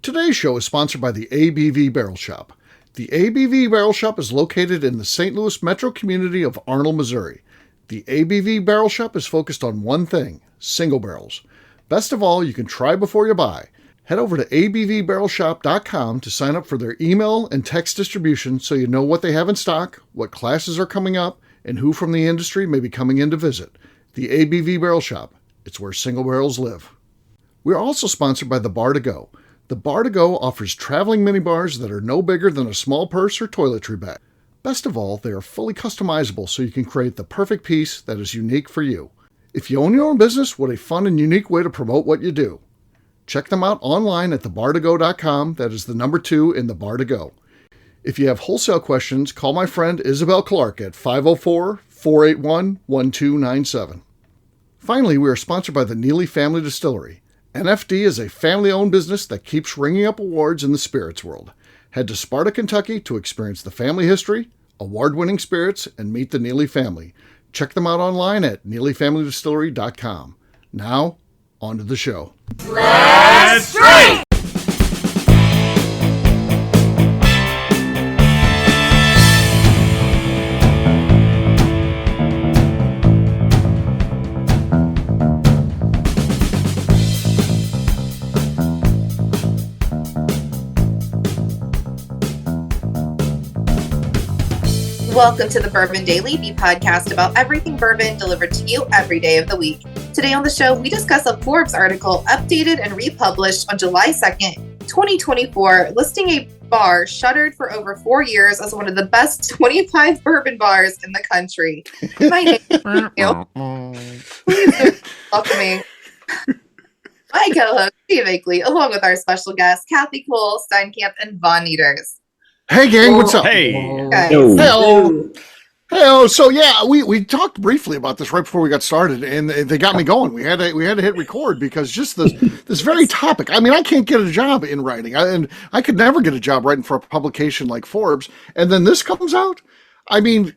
Today's show is sponsored by the ABV Barrel Shop. The ABV Barrel Shop is located in the St. Louis metro community of Arnold, Missouri. The ABV Barrel Shop is focused on one thing, single barrels. Best of all, you can try before you buy. Head over to abvbarrelshop.com to sign up for their email and text distribution so you know what they have in stock, what classes are coming up, and who from the industry may be coming in to visit. The ABV Barrel Shop. It's where single barrels live. We're also sponsored by the Bar to Go. The Bar to Go offers traveling minibars that are no bigger than a small purse or toiletry bag. Best of all, they are fully customizable so you can create the perfect piece that is unique for you. If you own your own business, what a fun and unique way to promote what you do. Check them out online at thebar2go.com. That is the number 2 in the Bar to Go. If you have wholesale questions, call my friend Isabel Clark at 504-481-1297. Finally, we are sponsored by the Neely Family Distillery. NFD is a family-owned business that keeps ringing up awards in the spirits world. Head to Sparta, Kentucky to experience the family history, award-winning spirits, and meet the Neely family. Check them out online at neelyfamilydistillery.com. Now, on to the show. Let's drink! Welcome to the Bourbon Daily, the podcast about everything bourbon delivered to you every day of the week. Today on the show, we discuss a Forbes article updated and republished on July 2nd, 2024, listing a bar shuttered for over 4 years as one of the best 25 bourbon bars in the country. My name is McNew. Please welcome me. My co-host, Steve Akeley, along with our special guests, Kathy Cole, Steinkamp, and Von Nieters. Hey gang, what's up? Hey. Hello. Hello. So yeah, we talked briefly about this right before we got started, and they got me going. We had to hit record because just this very topic. I mean, I can't get a job in writing, and I could never get a job writing for a publication like Forbes. And then this comes out. I mean,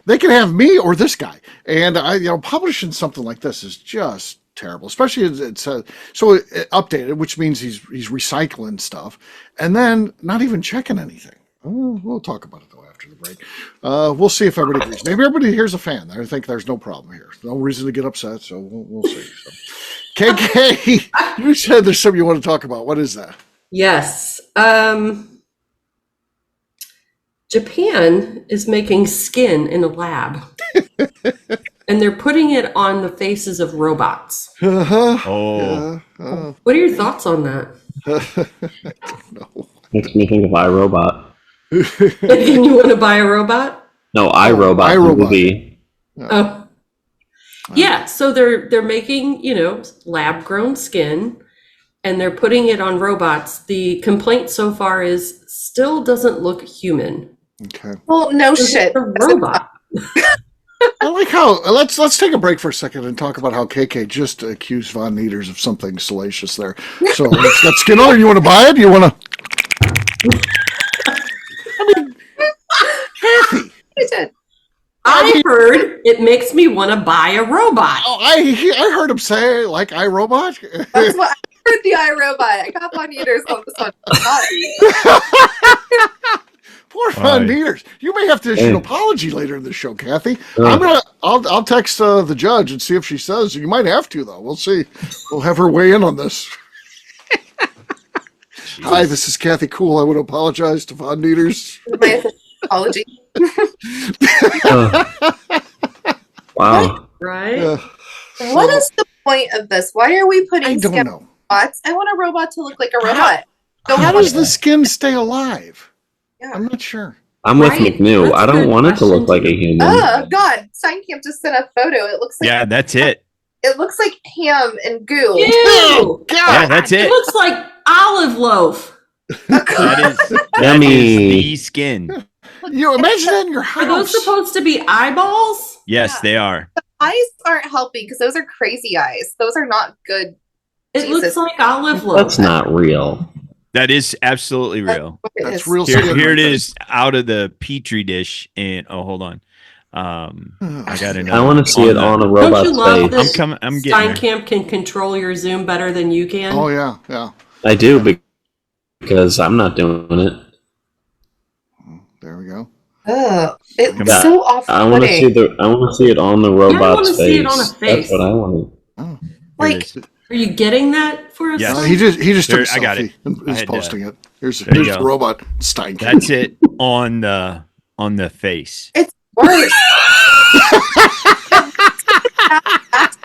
they can have me or this guy, and publishing something like this is just terrible, especially it's updated, which means he's recycling stuff and then not even checking anything. We'll talk about it though after the break. We'll see if everybody agrees. Maybe everybody here's a fan. I think there's no problem here. No reason to get upset, so we'll see. So. KK, you said there's something you want to talk about. What is that? Yes. Japan is making skin in a lab. And they're putting it on the faces of robots. Oh. Yeah, what are your thoughts on that? I don't know. Makes me think of iRobot. Making you want to buy a robot? No, iRobot. iRobot. Movie. Oh. Yeah, so they're making, lab-grown skin, and they're putting it on robots. The complaint so far is still doesn't look human. Okay. Well, no shit. It's a robot. I like how let's take a break for a second and talk about how KK just accused Von Nieters of something salacious there. So it's got skin on it. You want to buy it? You want to? I mean, Kathy. I heard it makes me want to buy a robot. Oh, I heard him say like iRobot. That's what I heard. The iRobot. I got Von Nieters on this one. Poor Von Nieters. You may have to issue an apology later in the show, Kathy. I'll text the judge and see if she says. You might have to though. We'll see. We'll have her weigh in on this. Hi, this is Kathy Cool. I would apologize to Von Nieters. My apology. Wow. Right? What is the point of this? Why are we putting I don't skin know. on robots? I want a robot to look like a robot. How does the skin stay alive? Yeah. I'm not sure. I'm with Right. McNew. That's I a don't good want it to look like question. a human. Oh God! Steinkamp just sent a photo. It looks like That's it. It looks like ham and goo. Ew! Oh, God. Yeah, that's It it. looks like olive loaf. That is Yummy. the skin. You imagine that in your Are those house. supposed to be eyeballs? Yes, Yeah. they are. Eyes aren't helping because those are crazy eyes. Those are not good. It Jesus. looks like olive loaf. That's not real. That is absolutely real. That's real Here, skin. here right it there. is out of the petri dish. And hold on. I got to know. I want to see it on a robot's you love face. this? I'm getting there. Steinkamp can control your Zoom better than you can. Oh yeah, yeah. I do, because I'm not doing it. There we go. It's Yeah, so I want to see off-putting. I want to see it on the robot's face. see it on a face. That's what I want. Oh. Like, Are you getting that for us? Yes. He just took a There, I got selfie it. and I is had to- posting it. Here's There you the go. robot Steinkamp. That's it on the face. it's worse.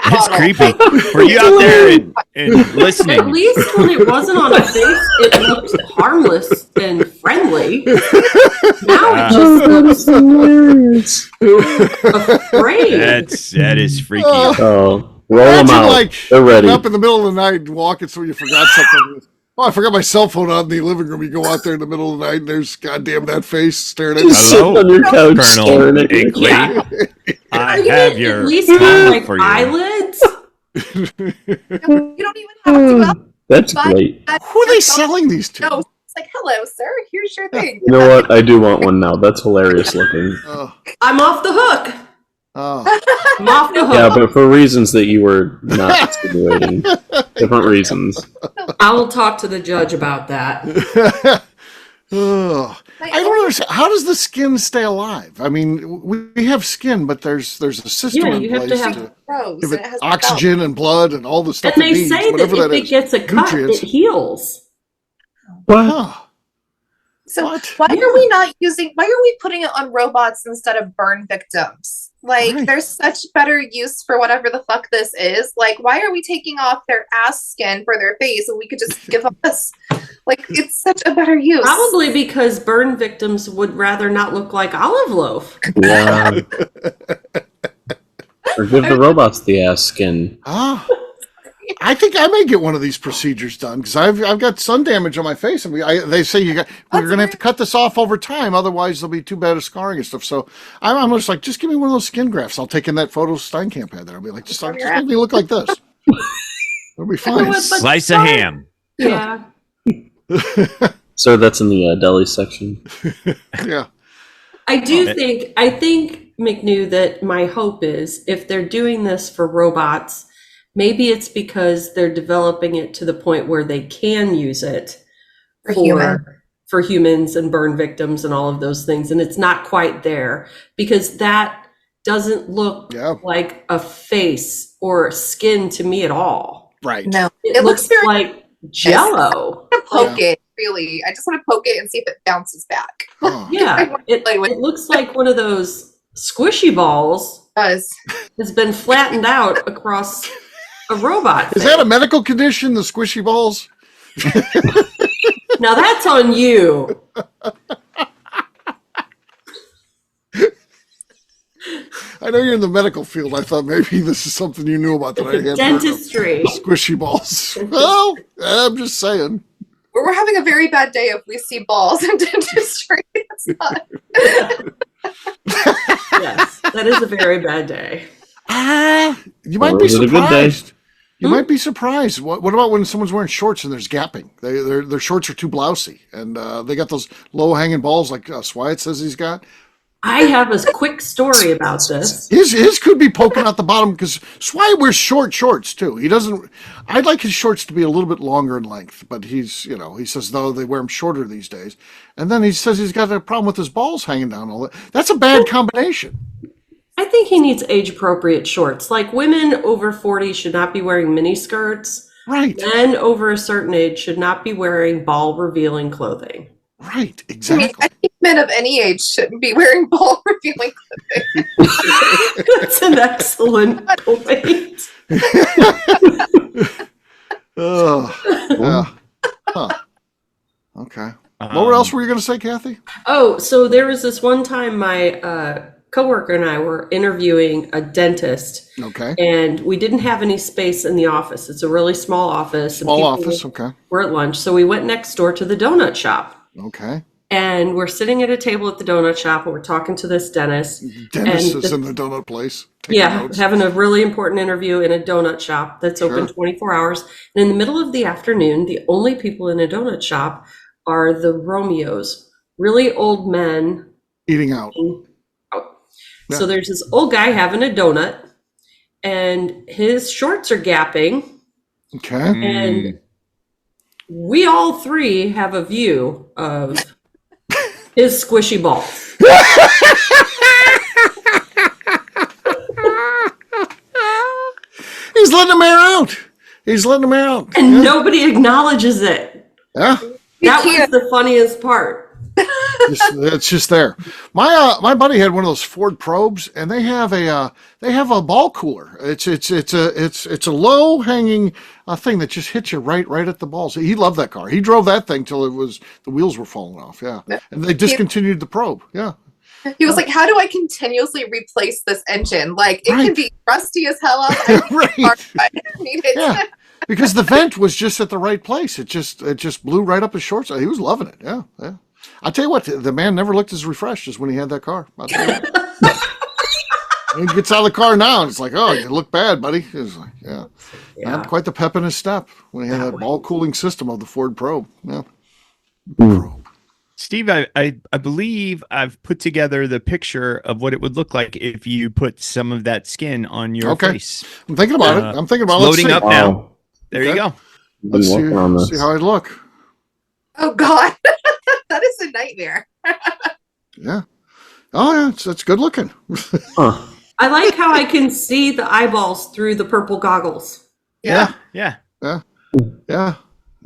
It's creepy. For you out there and At listening, least when it wasn't on a face, it looked harmless and friendly. Now it just looks afraid. that is freaky. Oh. Oh, roll them Imagine out. like They're ready. up in the middle of the night walking so you forgot something. Oh, I forgot my cell phone out in the living room. You go out there in the middle of the night and there's goddamn that face staring at you. Just sitting on your couch Colonel staring at you. Inkley. Yeah. I Are you have gonna your at least have like for you. eyelids? You don't even have to That's Bye. great. Who are they selling these to? No, it's like, hello, sir. Here's your thing. You know what? I do want one now. That's hilarious looking. Oh, I'm off the hook. oh. I'm off the hook. Yeah, but for reasons that you were not insinuating. Different reasons. I will talk to the judge about that. Ugh. I don't understand. How does the skin stay alive? I mean, we have skin, but there's a system Yeah, in you have place to to have- Gross. give and it has oxygen and blood and all the stuff And it they needs, say that whatever if it is. gets a cut, Nutrients. it heals. What? Huh. So What? why are we putting it on robots instead of burn victims? Like, Right. there's such better use for whatever the fuck this is. Like, why are we taking off their ass skin for their face and we could just give us, like, it's such a better use. Probably because burn victims would rather not look like olive loaf. Yeah. Or give the robots the ass skin. Ah. I think I may get one of these procedures done because I've got sun damage on my face, and they say we're going to have to cut this off over time, otherwise there'll be too bad of scarring and stuff. So I'm just like, just give me one of those skin grafts. I'll take in that photo Steinkamp had there. I'll be like, just make me look like this. It'll be fine. But Slice of ham. Yeah. Sir, that's in the deli section. Yeah. I think, McNew, that my hope is if they're doing this for robots, maybe it's because they're developing it to the point where they can use it for humans and burn victims and all of those things. And it's not quite there because that doesn't look like a face or skin to me at all. Right. No, It looks very like Jell-O. I want to poke it, really. I just want to poke it and see if it bounces back. Oh. Yeah, it looks like one of those squishy balls It does. has been flattened out across a robot. Is that a medical condition, the squishy balls? Now that's on you. I know you're in the medical field. I thought maybe this is something you knew about that I hadn't heard of. Dentistry. Squishy balls. Well, I'm just saying. We're having a very bad day if we see balls in dentistry. It's not. Yes, that is a very bad day. You might Or be is it a good day? surprised. You might be surprised. What about when someone's wearing shorts and there's gapping? Their shorts are too blousy, and they got those low hanging balls like Swyatt says he's got. I have a quick story about this. His could be poking out the bottom because Swyatt wears short shorts too. He doesn't. I'd like his shorts to be a little bit longer in length, but he says no, they wear them shorter these days. And then he says he's got a problem with his balls hanging down all that. That's a bad combination. I think he needs age appropriate shorts. Like women over 40 should not be wearing mini skirts. Right. Men over a certain age should not be wearing ball revealing clothing. Right. I mean, Exactly. I think men of any age shouldn't be wearing ball revealing clothing. That's an excellent point. Yeah. Huh. Okay. What else were you going to say, Kathy? Oh, so there was this one time my coworker and I were interviewing a dentist, Okay. and we didn't have any space in the office. It's a really small office. and Small people office. Okay. were at lunch, so we went next door to the donut shop. Okay. And we're sitting at a table at the donut shop, and we're talking to this dentist. Dennis And is the- in the donut place. taking Yeah, notes. having a really important interview in a donut shop that's open 24 hours. And in the middle of the afternoon, the only people in a donut shop are the Romeos, really old men. Eating out. Yeah. So there's this old guy having a donut, and his shorts are gapping, Okay. and we all three have a view of his squishy balls. He's letting them air out. He's letting them air out. And nobody acknowledges it. Yeah. That was the funniest part. It's just there. My buddy had one of those Ford Probes, and they have a ball cooler. It's a low hanging thing that just hits you right at the balls. He loved that car. He drove that thing till the wheels were falling off. Yeah, and they discontinued the Probe. Yeah. He was like, how do I continuously replace this engine? Like, it can be rusty as hell. Yeah, because the vent was just at the right place. It just blew right up his shorts. He was loving it. Yeah. I'll tell you what, the man never looked as refreshed as when he had that car. I'll tell you he gets out of the car now, and it's like, oh, you look bad, buddy. He's like, yeah. Not quite the pep in his step when he had that ball cooling system of the Ford Probe. Yeah. Probe. Steve, I believe I've put together the picture of what it would look like if you put some of that skin on your face. I'm thinking about it. I'm thinking about it. Loading up now. There you go. Let's see how I'd look. Oh, God. That is a nightmare. Yeah. Oh, yeah. It's good looking. Huh. I like how I can see the eyeballs through the purple goggles. Yeah. You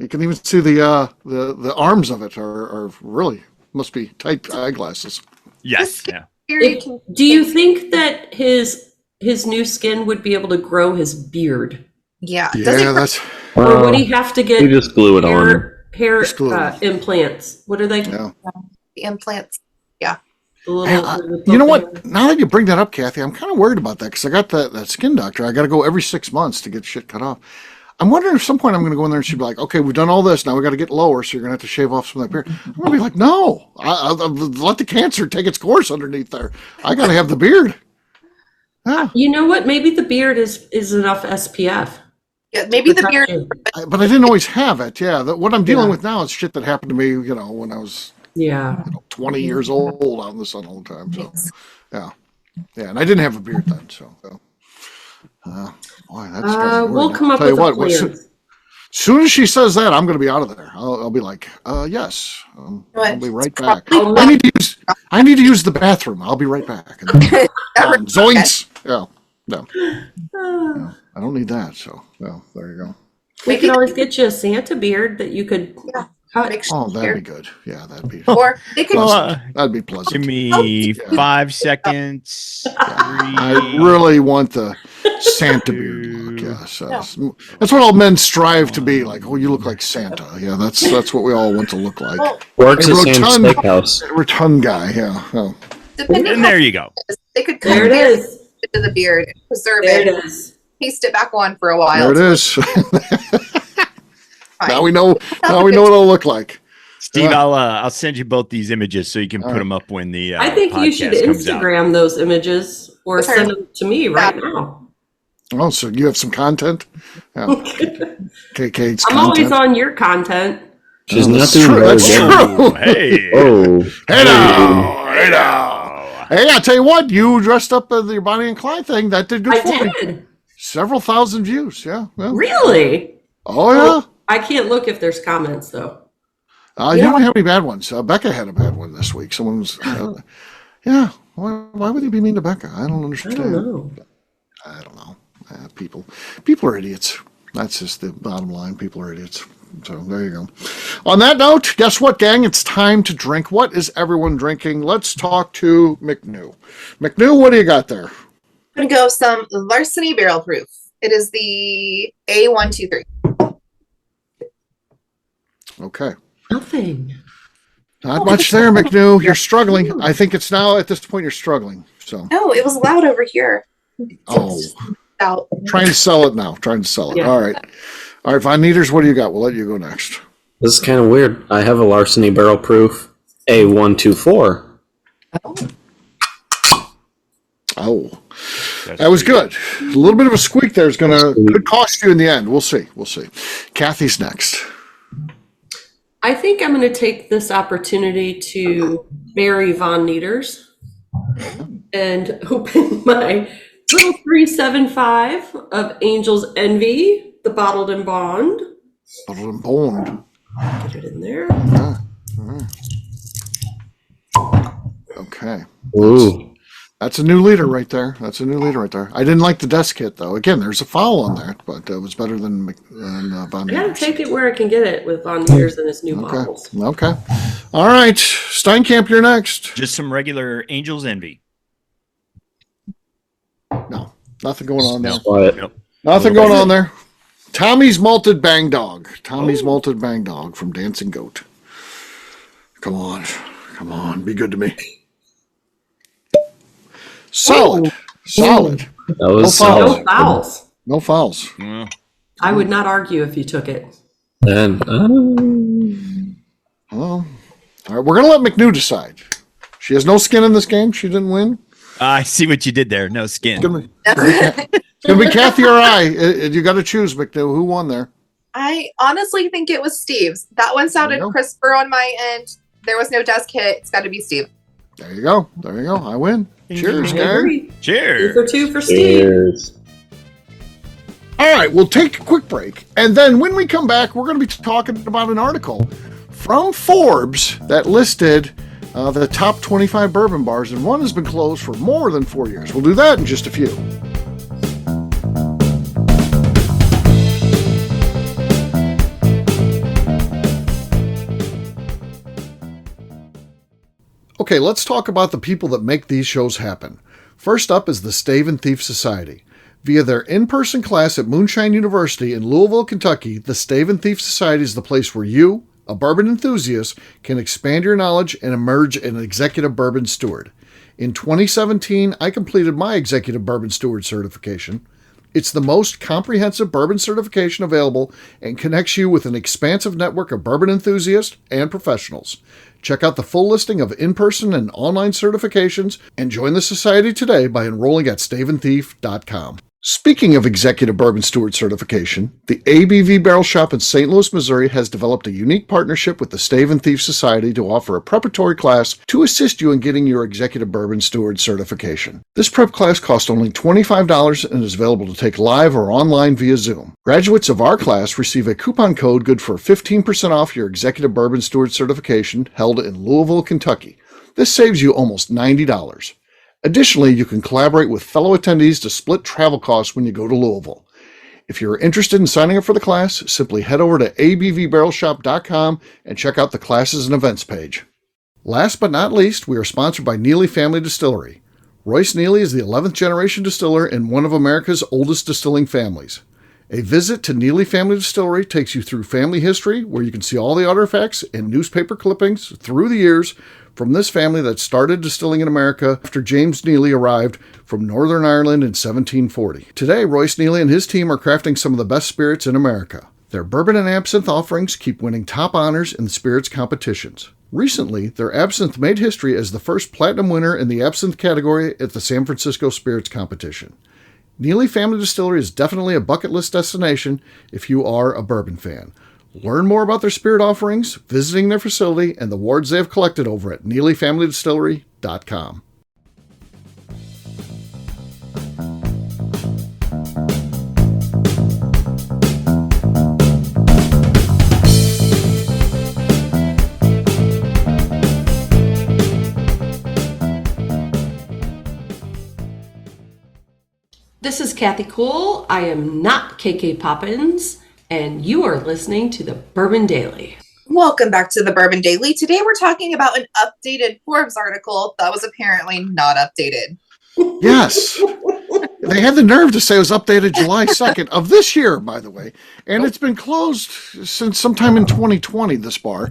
can even see the arms of it are really must be tight eyeglasses. Yes. Yeah. Do you think that his new skin would be able to grow his beard? Yeah. That's. Or would he have to get You just glue it on. hair implants? What are they? Yeah. The implants. Yeah. You know what? Now that you bring that up, Kathy, I'm kind of worried about that because I got that skin doctor. I got to go every 6 months to get shit cut off. I'm wondering if at some point I'm going to go in there and she'll be like, okay, we've done all this. Now we got to get lower. So you're going to have to shave off some of that beard. I'm going to be like, no, I'll let the cancer take its course underneath there. I got to have the beard. Yeah. You know what? Maybe the beard is enough SPF. Yeah, maybe the beard. But I didn't always have it. Yeah. What I'm dealing with now is shit that happened to me, when I was 20 years old out in the sun all the time. So, yeah. Yeah. And I didn't have a beard then. So, boy, that's we'll come up with a plan. As soon as she says that, I'm going to be out of there. I'll be like, yes, I'll be right back. I need to use the bathroom. I'll be right back. Zoinks. Yeah. No. I don't need that. So, well, there you go. We could always get you a Santa beard that you could cut. Oh, that'd be good. Yeah, that'd be. Or they could. That'd be pleasant. Give me 5 seconds. I really want the Santa beard look. Yeah, so that's what all men strive to be like. Oh, you look like Santa. Yeah, that's what we all want to look like. Works at Sam's Steakhouse. Rotund guy. Yeah. Oh. And there you go. They could cut into the beard and preserve it. Paste it back on for a while. There it is. Now we know. Now we know what it'll look like. Steve, I'll send you both these images so you can put them up when the I think you should Instagram those images or send them to me right now. Oh, so you have some content? Yeah. KK's I'm always on your content. She's not doing very That's true. Hey. Oh. Hey now. Hey, I tell you what, you dressed up as your Bonnie and Clyde thing. That did good for me. Several thousand views. Yeah. Well. Really? Oh, yeah. I can't look if there's comments, though. You don't have any bad ones. Becca had a bad one this week. Someone was, yeah. Why would you be mean to Becca? I don't understand. I don't know. People are idiots. That's just the bottom line. People are idiots. So there you go. On that note, guess what, gang? It's time to drink. What is everyone drinking? Let's talk to McNew. McNew, what do you got there? I'm going to go some Larceny Barrel Proof. It is the A123. Okay. Nothing. Not much there, McNew. You're struggling. I think it's now at this point you're struggling. So. No, it was loud over here. Oh. Out. Trying to sell it now. Trying to sell it. Yeah. All right. All right, Von Nieters, what do you got? We'll let you go next. This is kind of weird. I have a Larceny Barrel Proof A124. Oh. That was good. A little bit of a squeak there is could cost you in the end. We'll see. We'll see. Kathy's next. I think I'm going to take this opportunity to bury Von Nieters and open my little 375 of Angel's Envy, the Bottled and Bond. Bottled and Bond. Get it in there. Okay. Ooh. That's a new leader right there. I didn't like the desk hit, though. Again, there's a foul on there, but it was better than Von I gotta Nieters. take it where I can get it with Von Nieters and his new models. Okay. All right. Steinkamp, you're next. Just some regular Angel's Envy. No, nothing going on there. Quiet. Nope. Nothing going on there. Tommy's Malted Bang Dog. Tommy's Malted Bang Dog from Dancing Goat. Come on. Be good to me. Solid. That was No No fouls. No fouls. Well, I would not argue if you took it. And Well, all right, we're going to let McNew decide. She has no skin in this game. She didn't win. I see what you did there. No skin. It's going to be Kathy or I. You got to choose, McNew. Who won there? I honestly think it was Steve's. That one sounded There you go. crisper on my end. There was no desk hit. It's got to be Steve. There you go. I win. Cheers, I gang. agree. Cheers. 2 for 2 for Steve. cheers. All right, we'll take a quick break. And then when we come back, we're going to be talking about an article from Forbes that listed the top 25 bourbon bars, and one has been closed for more than 4 years. We'll do that in just a few. Okay, let's talk about the people that make these shows happen. First up is the Stave and Thief Society. Via their in-person class at Moonshine University in Louisville, Kentucky, the Stave and Thief Society is the place where you, a bourbon enthusiast, can expand your knowledge and emerge an executive bourbon steward. In 2017, I completed my executive bourbon steward certification. It's the most comprehensive bourbon certification available and connects you with an expansive network of bourbon enthusiasts and professionals. Check out the full listing of in-person and online certifications and join the society today by enrolling at staveandthief.com. Speaking of executive bourbon steward certification, the ABV Barrel Shop in St. Louis, Missouri has developed a unique partnership with the Stave and Thief Society to offer a preparatory class to assist you in getting your executive bourbon steward certification. This prep class costs only $25 and is available to take live or online via Zoom. Graduates of our class receive a coupon code good for 15% off your executive bourbon steward certification held in Louisville, Kentucky. This saves you almost $90. Additionally, you can collaborate with fellow attendees to split travel costs when you go to Louisville. If you're interested in signing up for the class, simply head over to abvbarrelshop.com and check out the classes and events page. Last but not least, we are sponsored by Neely Family Distillery. Royce Neely is the 11th generation distiller in one of America's oldest distilling families. A visit to Neely Family Distillery takes you through family history, where you can see all the artifacts and newspaper clippings through the years from this family that started distilling in America after James Neely arrived from Northern Ireland in 1740. Today, Royce Neely and his team are crafting some of the best spirits in America. Their bourbon and absinthe offerings keep winning top honors in the spirits competitions. Recently, their absinthe made history as the first platinum winner in the absinthe category at the San Francisco Spirits Competition. Neely Family Distillery is definitely a bucket list destination if you are a bourbon fan. Learn more about their spirit offerings, visiting their facility, and the awards they have collected over at neelyfamilydistillery.com. This is Kathy Cool. I am not KK Poppins, and you are listening to the Bourbon Daily. Welcome back to the Bourbon Daily. Today we're talking about an updated Forbes article that was apparently not updated. Yes. They had the nerve to say it was updated July 2nd of this year, by the way. And it's been closed since sometime in 2020, this bar.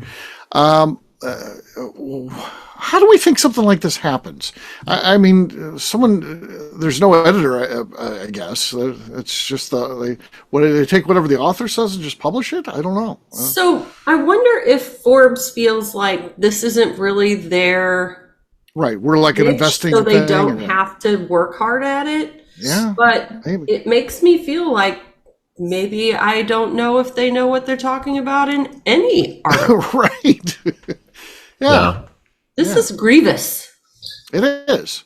How do we think something like this happens? I mean, there's no editor, I guess. It's just, they take whatever the author says and just publish it? I don't know. So I wonder if Forbes feels like this isn't really their right. We're like an niche, investing so they thing, don't have to work hard at it. Yeah. But maybe. it makes me feel like maybe I don't know if they know what they're talking about in any article. Right. Yeah. This is grievous. It is.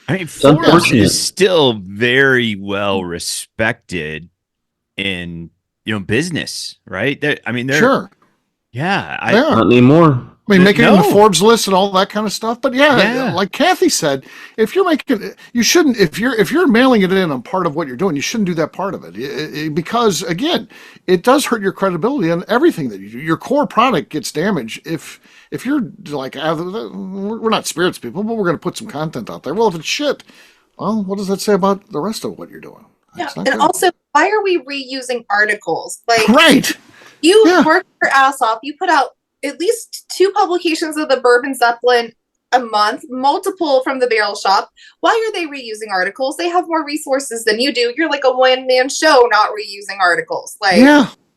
I mean, Forbes is still very well respected in business, right? They're Sure. Yeah. Not anymore. I mean, make it in the No. Forbes list and all that kind of stuff. But yeah, like Kathy said, if you're making, you shouldn't. If you're mailing it in on part of what you're doing, you shouldn't do that part of it, because again, it does hurt your credibility and everything that you do. Your core product gets damaged if you're like, we're not spirits people, but we're going to put some content out there. Well, if it's shit, well, what does that say about the rest of what you're doing? Yeah. And also, why are we reusing articles? Like, right. You work your ass off. You put out at least 2 publications of the Bourbon Zeppelin a month, multiple from the Barrel Shop. Why are they reusing articles? They have more resources than you do. You're like a one-man show not reusing articles. Like,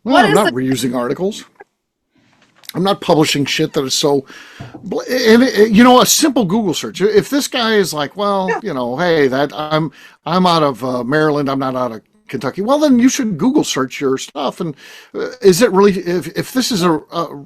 well, I'm not reusing articles. I'm not publishing shit that is so, and a simple Google search. If this guy is like, hey, that I'm out of Maryland, I'm not out of Kentucky. Well, then you should Google search your stuff. And is it really, if this is a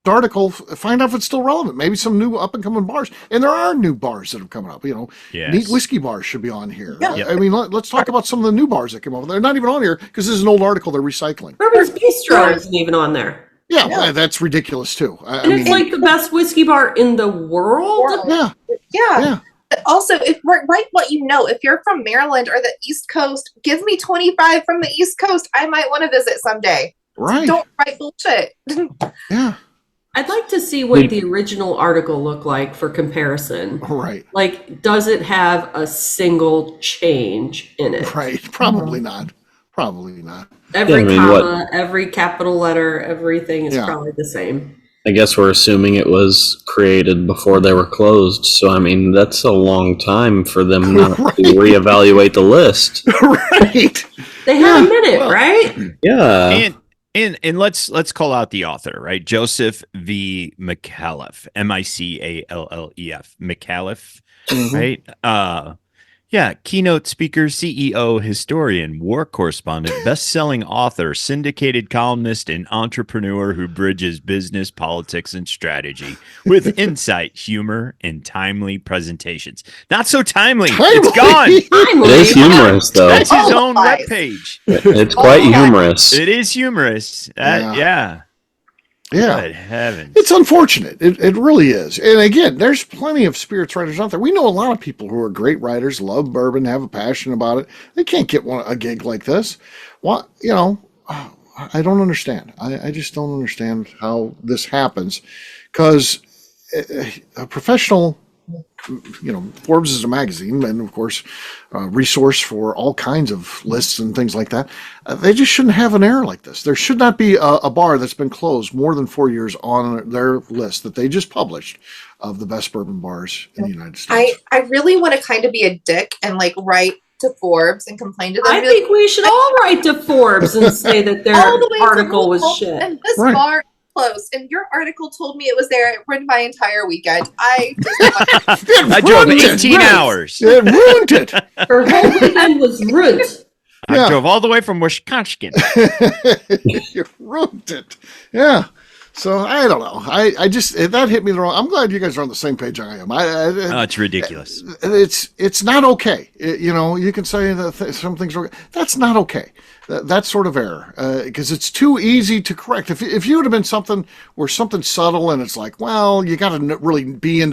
article, find out if it's still relevant. Maybe some new up and coming bars, and there are new bars that have come up. Neat whiskey bars should be on here. Yeah. I mean, let's talk about some of the new bars that came up. They're not even on here because this is an old article they're recycling. Bourbon's Bistro isn't even on there. Yeah, well, that's ridiculous too. It's like the best whiskey bar in the world. Yeah. But also, write what you know. If you're from Maryland or the East Coast, give me 25 from the East Coast. I might want to visit someday. Right. Don't write bullshit. Yeah. I'd like to see what the original article looked like for comparison. Right. Like, does it have a single change in it? Right. Probably not. Probably not. Every comma, every capital letter, everything is probably the same. I guess we're assuming it was created before they were closed. So, I mean, that's a long time for them not to reevaluate the list. Right. They had a minute, right? Yeah. And let's call out the author, right? Joseph V. McAuliffe, McAllef, McAuliffe, right? Keynote speaker, CEO, historian, war correspondent, best-selling author, syndicated columnist, and entrepreneur who bridges business, politics, and strategy with insight, humor, and timely presentations. Not so timely. It's gone. It is humorous, though. That's his own webpage. It's quite humorous. It is humorous. Yeah. Good heavens. It's unfortunate. It really is. And again, there's plenty of spirits writers out there. We know a lot of people who are great writers, love bourbon, have a passion about it. They can't get a gig like this. I don't understand. I just don't understand how this happens, because a professional, Forbes is a magazine and, of course, a resource for all kinds of lists and things like that. They just shouldn't have an error like this. There should not be a bar that's been closed more than 4 years on their list that they just published of the best bourbon bars in the United States. I really want to kind of be a dick and write to Forbes and complain to them. I think we should all write to Forbes and say that their article was shit. And this bar closed, and your article told me it was there. It ruined my entire weekend. I drove 18 hours. It ruined it. Her whole weekend was ruined. I drove all the way from Wisconsin. You ruined it. Yeah. So I don't know. I just, that hit me the wrong. I'm glad you guys are on the same page I am. It's ridiculous. It's not okay. You can say that some things are. That's not okay. That sort of error, because it's too easy to correct. If you would have been something where something subtle and it's like, well, you got to really be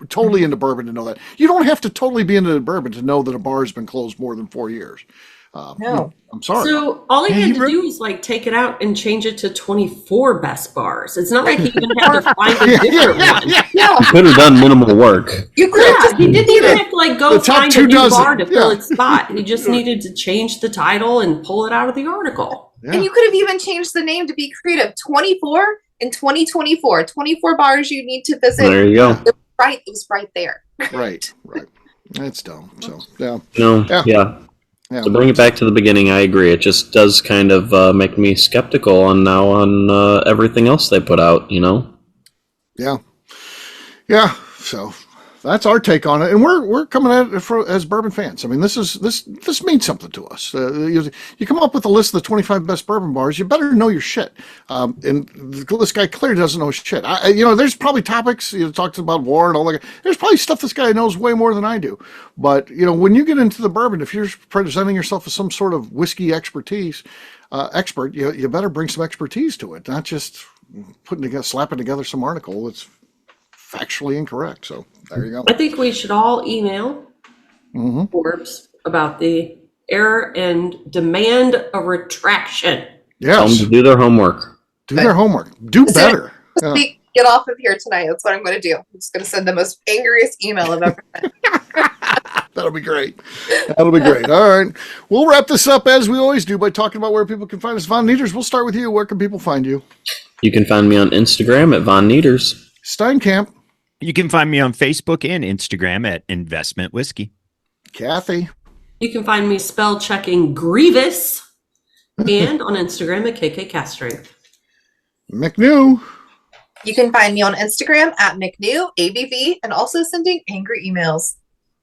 totally into bourbon to know that. You don't have to totally be into bourbon to know that a bar has been closed more than 4 years. No. I'm sorry. So all he had to do was take it out and change it to 24 best bars. It's not like he even had to find a different one. Yeah. You could have done minimal work. You could he didn't even have to go find a new bar to fill its spot. He just needed to change the title and pull it out of the article. Yeah. And you could have even changed the name to be creative. 24 in 2024. 24 bars you need to visit. There you go. It was right there. Right. That's dumb. So, yeah. No, yeah. Yeah. To bring it back to the beginning, I agree. It just does kind of make me skeptical on everything else they put out, Yeah. So that's our take on it, and we're coming at it as bourbon fans. I mean, this means something to us. You come up with a list of the 25 best bourbon bars. You better know your shit. And this guy clearly doesn't know his shit. There's probably topics. Talks about war and all that. There's probably stuff this guy knows way more than I do. But when you get into the bourbon, if you're presenting yourself as some sort of whiskey expert, you better bring some expertise to it, not just slapping together some article that's factually incorrect. So there you go. I think we should all email Forbes about the error and demand a retraction. Tell them Yes. to do their homework. Do their homework. Do better. Yeah. Get off of here tonight. That's what I'm going to do. I'm just going to send the most angriest email I've ever sent. That'll be great. That'll be great. All right. We'll wrap this up as we always do by talking about where people can find us. Von Nieters, we'll start with you. Where can people find you? You can find me on Instagram at Von Nieters. Steinkamp. You can find me on Facebook and Instagram at Investment Whiskey. Kathy. You can find me spell checking Grievous and on Instagram at KK Castring. McNew. You can find me on Instagram at McNew, ABV, and also sending angry emails.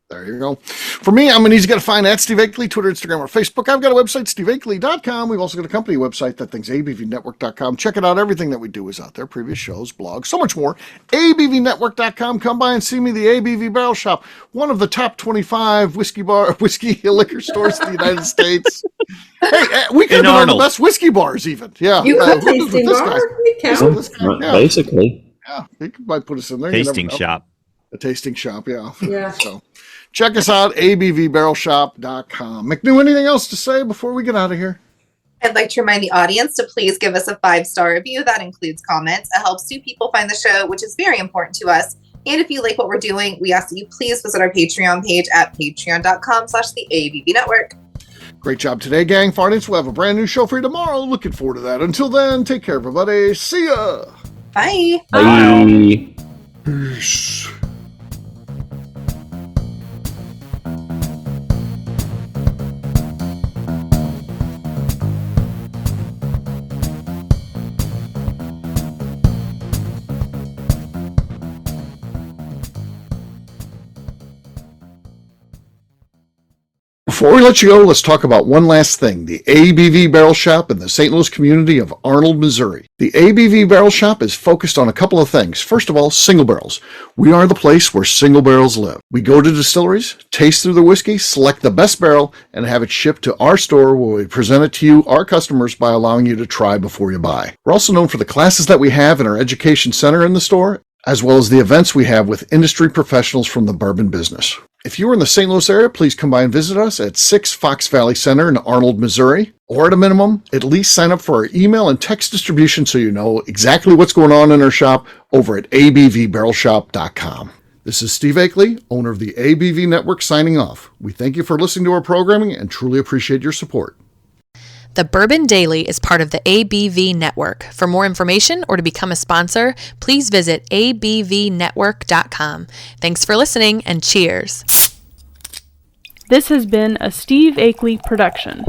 There you go. For me, I'm an easy guy to find at Steve Akeley, Twitter, Instagram, or Facebook. I've got a website, steveakeley.com. We've also got a company website, that thing's abvnetwork.com. Check it out. Everything that we do is out there. Previous shows, blogs, so much more. abvnetwork.com. Come by and see me, the ABV Barrel Shop, one of the top 25 whiskey liquor stores in the United States. Hey, we could have been one of the best whiskey bars, even. Yeah. You could tasting bar. Basically. Yeah, he might put us in there. Tasting shop. A tasting shop, yeah. Yeah. So check us out, abvbarrelshop.com. McNew, anything else to say before we get out of here? I'd like to remind the audience to please give us a 5-star review. That includes comments. It helps new people find the show, which is very important to us. And if you like what we're doing, we ask that you please visit our Patreon page at patreon.com/theABVNetwork. Great job today, gang. Farnance, we'll have a brand new show for you tomorrow. Looking forward to that. Until then, take care, everybody. See ya. Bye. Bye. Peace. Before we let you go, let's talk about one last thing. The ABV Barrel Shop in the St. Louis community of Arnold, Missouri. The ABV Barrel Shop is focused on a couple of things. First of all, single barrels. We are the place where single barrels live. We go to distilleries, taste through the whiskey, select the best barrel, and have it shipped to our store where we present it to you, our customers, by allowing you to try before you buy. We're also known for the classes that we have in our education center in the store, as well as the events we have with industry professionals from the bourbon business. If you are in the St. Louis area, please come by and visit us at 6 Fox Valley Center in Arnold, Missouri. Or at a minimum, at least sign up for our email and text distribution so you know exactly what's going on in our shop over at abvbarrelshop.com. This is Steve Akeley, owner of the ABV Network, signing off. We thank you for listening to our programming and truly appreciate your support. The Bourbon Daily is part of the ABV Network. For more information or to become a sponsor, please visit abvnetwork.com. Thanks for listening and cheers. This has been a Steve Akeley production.